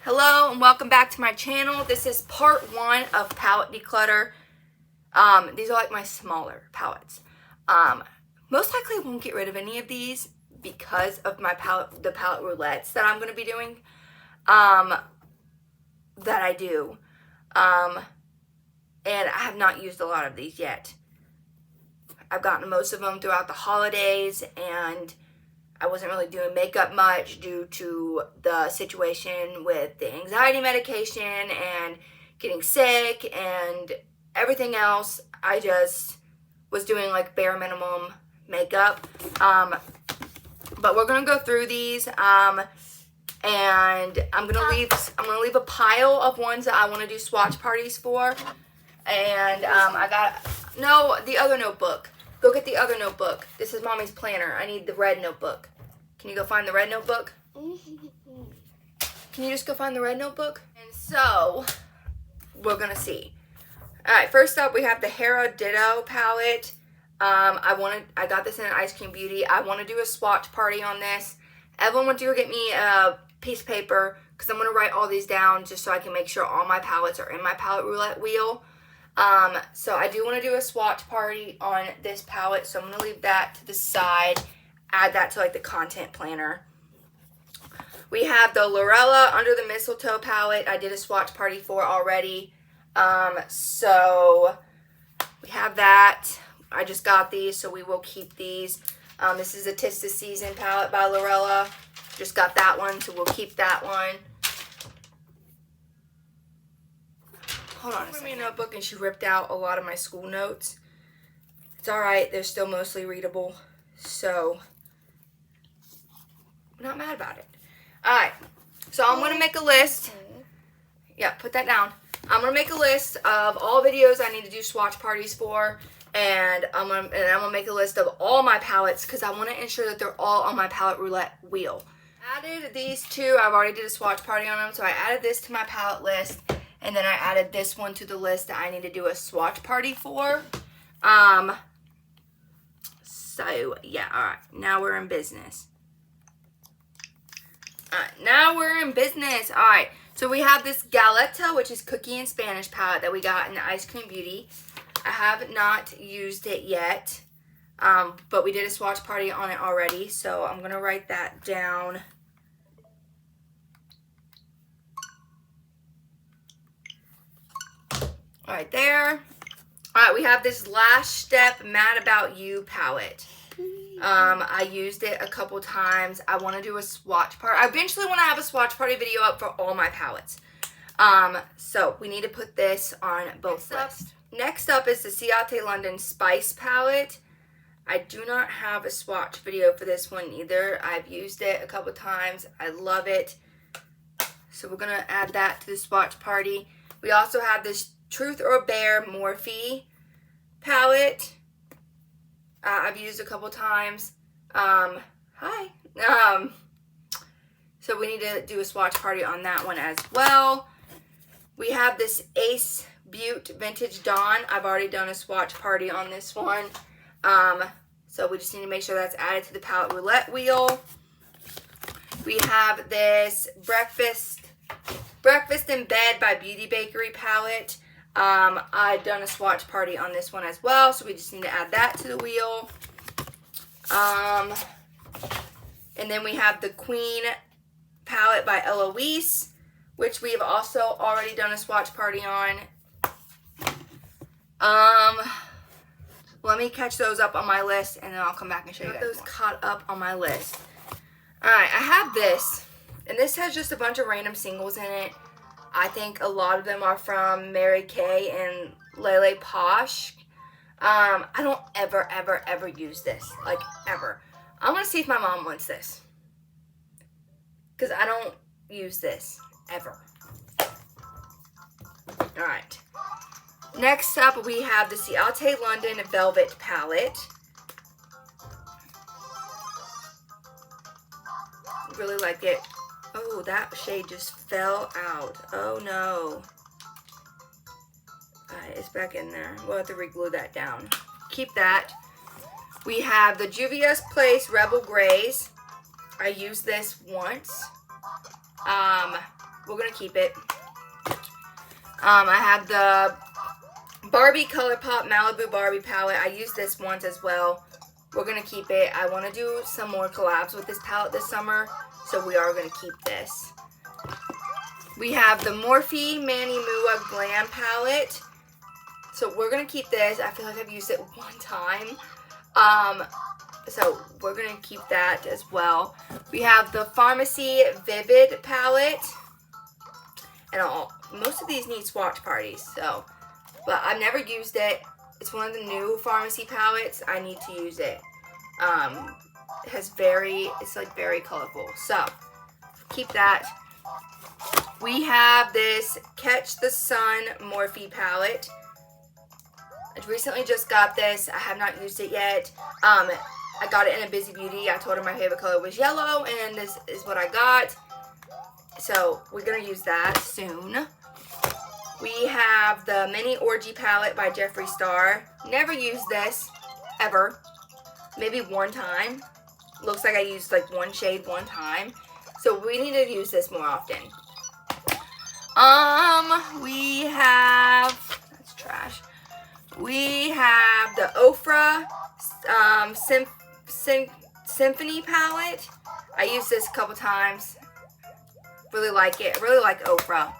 Hello and welcome back to my channel. This is part 1 of palette declutter. These are like my smaller palettes. Most likely I won't get rid of any of these because of my the palette roulettes that I'm going to be doing. That I do. And I have not used a lot of these yet. I've gotten most of them throughout the holidays, and I wasn't really doing makeup much due to the situation with the anxiety medication and getting sick and everything else. I just was doing like bare minimum makeup. But we're gonna go through these, and I'm gonna leave a pile of ones that I want to do swatch parties for. And the other notebook. Go get the other notebook. This is Mommy's planner. I need the red notebook. Can you go find the red notebook? Can you just go find the red notebook? And so, we're going to see. Alright, first up we have the Hera Ditto palette. I got this in an Ice Cream Beauty. I want to do a swatch party on this. Evelyn went to go get me a piece of paper because I'm going to write all these down just so I can make sure all my palettes are in my palette roulette wheel. So I do want to do a swatch party on this palette, so I'm going to leave that to the side, add that to like the content planner. We have the Lorella Under the Mistletoe palette. I did a swatch party for already. So we have that. I just got these, so we will keep these. This is a 'Tis the Season palette by Lorella. Just got that one, so we'll keep that one. Hold on a second. She gave me a notebook and she ripped out a lot of my school notes. It's alright, they're still mostly readable, so I'm not mad about it. Alright, so I'm going to make a list. Yeah, put that down. I'm going to make a list of all videos I need to do swatch parties for, and I'm going to make a list of all my palettes because I want to ensure that they're all on my palette roulette wheel. Added these two. I've already did a swatch party on them, so I added this to my palette list. And then I added this one to the list that I need to do a swatch party for. So, yeah, alright. Now we're in business. Alright, now we're in business. Alright, so we have this Galetta, which is Cookie and Spanish palette that we got in the Ice Cream Beauty. I have not used it yet, but we did a swatch party on it already, so I'm going to write that down. Right there. Alright, we have this Last Step Mad About You palette. I used it a couple times. I want to do a swatch party. I eventually want to have a swatch party video up for all my palettes. So we need to put this on both lists. Next up is the Ciate London Spice palette. I do not have a swatch video for this one either. I've used it a couple times. I love it. So we're going to add that to the swatch party. We also have this Truth or Bear Morphe palette. I've used a couple times. Hi. So we need to do a swatch party on that one as well. We have this Ace Butte Vintage Dawn. I've already done a swatch party on this one. So we just need to make sure that's added to the palette roulette wheel. We have this Breakfast in Bed by Beauty Bakery palette. I've done a swatch party on this one as well, so we just need to add that to the wheel. And then we have the Queen palette by Eloise, which we've also already done a swatch party on. Let me catch those up on my list, and then I'll come back and show you guys those caught up on my list. Alright, I have this, and this has just a bunch of random singles in it. I think a lot of them are from Mary Kay and Lele Posh. I don't ever use this. Like, ever. I'm going to see if my mom wants this. Because I don't use this. Ever. Alright. Next up, we have the Ciate London Velvet palette. Really like it. Oh, that shade just fell out. Oh, no. Alright, it's back in there. We'll have to re-glue that down. Keep that. We have the Juvia's Place Rebel Grays. I used this once. we're going to keep it. I have the Barbie ColourPop Malibu Barbie palette. I used this once as well. We're going to keep it. I want to do some more collabs with this palette this summer, so we are going to keep this. We have the Morphe Manny Mua Glam palette. So we're going to keep this. I feel like I've used it one time. So we're going to keep that as well. We have the Farmasi Vivid palette. And most of these need swatch parties. So, but I've never used it. It's one of the new Farmasi palettes. I need to use it. It's like very colorful. So, keep that. We have this Catch the Sun Morphe palette. I recently just got this. I have not used it yet. I got it in a Busy Beauty. I told her my favorite color was yellow, and this is what I got. So we're going to use that soon. We have the Mini Orgy palette by Jeffree Star. Never used this, ever. Maybe one time. Looks like I used like one shade one time. So we need to use this more often. We have, that's trash. We have the Ofra Symphony palette. I used this a couple times. Really like it. Really like Ofra.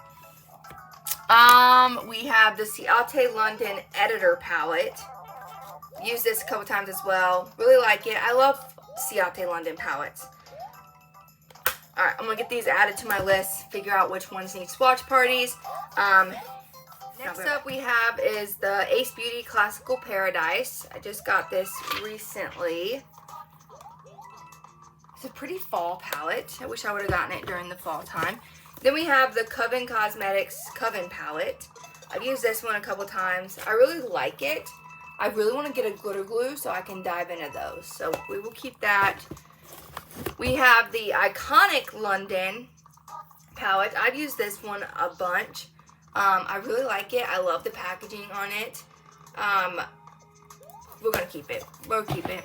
We have the Ciate London Editor palette. Used this a couple times as well. Really like it. I love Ciate London palettes. Alright, I'm going to get these added to my list. Figure out which ones need swatch parties. Next up we have is the Ace Beauty Classical Paradise. I just got this recently. It's a pretty fall palette. I wish I would have gotten it during the fall time. Then we have the Coven Cosmetics Coven palette. I've used this one a couple times. I really like it. I really want to get a glitter glue so I can dive into those. So we will keep that. We have the Iconic London palette. I've used this one a bunch. I really like it. I love the packaging on it. We're going to keep it. We'll keep it.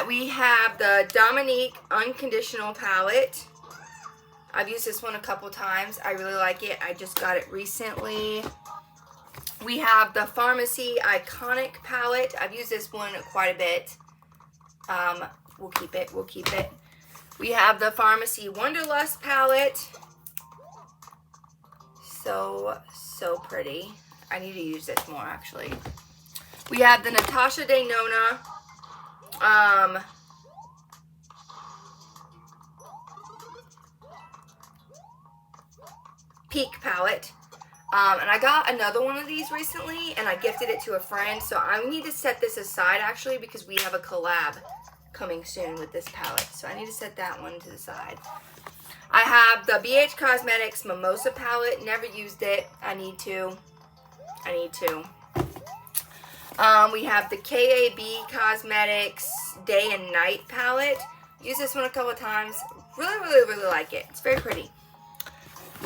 We have the Dominique Unconditional palette. I've used this one a couple times. I really like it. I just got it recently. We have the Farmasi Iconic palette. I've used this one quite a bit. We'll keep it. We'll keep it. We have the Farmasi Wonderlust palette. So pretty. I need to use this more, actually. We have the Natasha Denona Peak palette. And I got another one of these recently, and I gifted it to a friend. So I need to set this aside, actually, because we have a collab coming soon with this palette. So I need to set that one to the side. I have the BH Cosmetics Mimosa palette. Never used it. I need to. We have the KAB Cosmetics Day and Night palette. Used this one a couple of times. Really like it. It's very pretty.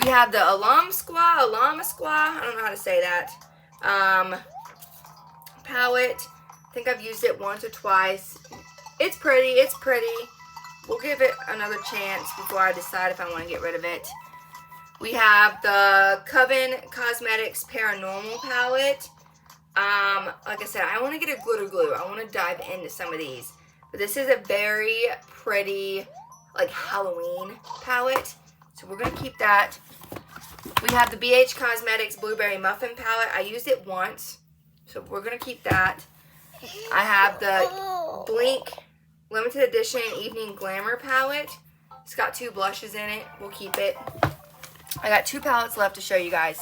We have the Alama Squaw, I don't know how to say that, palette. I think I've used it once or twice. It's pretty. We'll give it another chance before I decide if I want to get rid of it. We have the Coven Cosmetics Paranormal palette. Like I said, I want to get a glitter glue. I want to dive into some of these. But this is a very pretty, like, Halloween palette. So we're going to keep that. We have the BH Cosmetics Blueberry Muffin palette. I used it once. So we're going to keep that. I have the Blink Limited Edition Evening Glamour palette. It's got 2 blushes in it. We'll keep it. I got 2 palettes left to show you guys.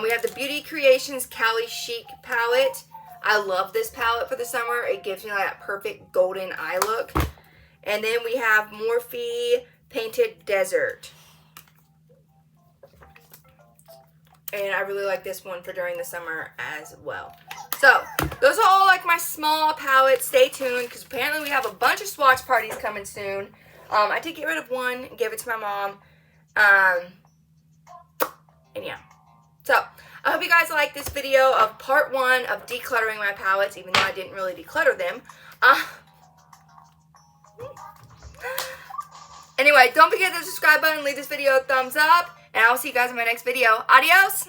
We have the Beauty Creations Cali Chic palette. I love this palette for the summer. It gives me like that perfect golden eye look. And then we have Morphe Painted Desert. And I really like this one for during the summer as well. So, those are all like my small palettes. Stay tuned because apparently we have a bunch of swatch parties coming soon. I did get rid of one and gave it to my mom. And yeah. So, I hope you guys like this video of part 1 of decluttering my palettes, even though I didn't really declutter them. Anyway, don't forget the subscribe button, leave this video a thumbs up, and I will see you guys in my next video. Adios!